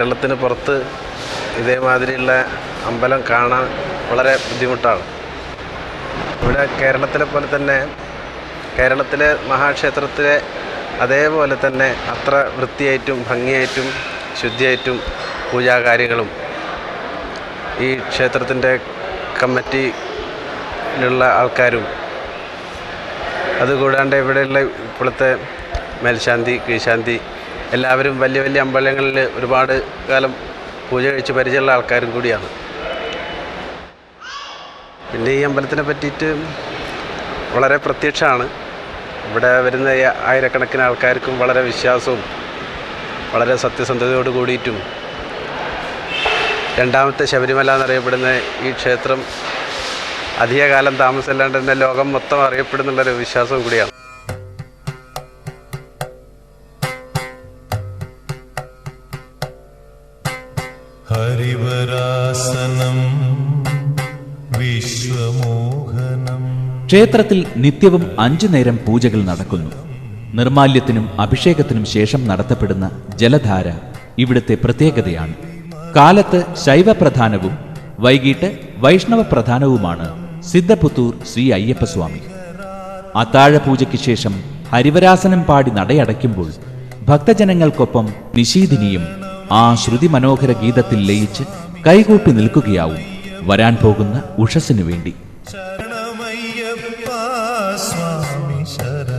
കേരളത്തിന് പുറത്ത് ഇതേമാതിരിയുള്ള അമ്പലം കാണാൻ വളരെ ബുദ്ധിമുട്ടാണ്. ഇവിടെ കേരളത്തിലെ പോലെ തന്നെ കേരളത്തിലെ മഹാക്ഷേത്രത്തിലെ അതേപോലെ തന്നെ അത്ര വൃത്തിയായിട്ടും ഭംഗിയായിട്ടും ശുദ്ധിയായിട്ടും പൂജാകാര്യങ്ങളും ഈ ക്ഷേത്രത്തിൻ്റെ കമ്മിറ്റിയിലുള്ള ആൾക്കാരും അതുകൂടാണ്ട് ഇവിടെയുള്ള ഇപ്പോഴത്തെ മേൽശാന്തി കീഴ്ശാന്തി എല്ലാവരും വലിയ വലിയ അമ്പലങ്ങളിൽ ഒരുപാട് കാലം പൂജ കഴിച്ച് പരിചയമുള്ള ആൾക്കാരും കൂടിയാണ്. പിന്നെ ഈ അമ്പലത്തിനെ പറ്റിയിട്ട് വളരെ പ്രത്യക്ഷമാണ്. ഇവിടെ വരുന്ന ആയിരക്കണക്കിന് ആൾക്കാർക്കും വളരെ വിശ്വാസവും വളരെ സത്യസന്ധതയോട് കൂടിയിട്ടും രണ്ടാമത്തെ ശബരിമല എന്നറിയപ്പെടുന്ന ഈ ക്ഷേത്രം അധികകാലം താമസമില്ലാണ്ട് തന്നെ ലോകം മൊത്തം അറിയപ്പെടുന്നുള്ളൊരു വിശ്വാസവും കൂടിയാണ്. ഹരിവരാസനം വിശ്വമോഹനം. ക്ഷേത്രത്തിൽ നിത്യവും 5 നേരം പൂജകൾ നടക്കുന്നു. നിർമാല്യത്തിനും അഭിഷേകത്തിനും ശേഷം നടത്തപ്പെടുന്ന ജലധാര ഇവിടുത്തെ പ്രത്യേകതയാണ്. കാലത്ത് ശൈവപ്രധാനവും വൈകിട്ട് വൈഷ്ണവ പ്രധാനവുമാണ് സിദ്ധപുത്തൂർ ശ്രീ അയ്യപ്പസ്വാമി. അത്താഴ പൂജയ്ക്ക് ശേഷം ഹരിവരാസനം പാടി നടയടയ്ക്കുമ്പോൾ ഭക്തജനങ്ങൾക്കൊപ്പം നിശീഥിനിയും ആ ശ്രുതി മനോഹര ഗീതത്തിൽ ലയിച്ച് കൈകൂപ്പി നിൽക്കുകയാവും വരാൻ പോകുന്ന ഉഷസ്സിനു വേണ്ടി. ശരണമയ്യപ്പ സ്വാമി ശരണം.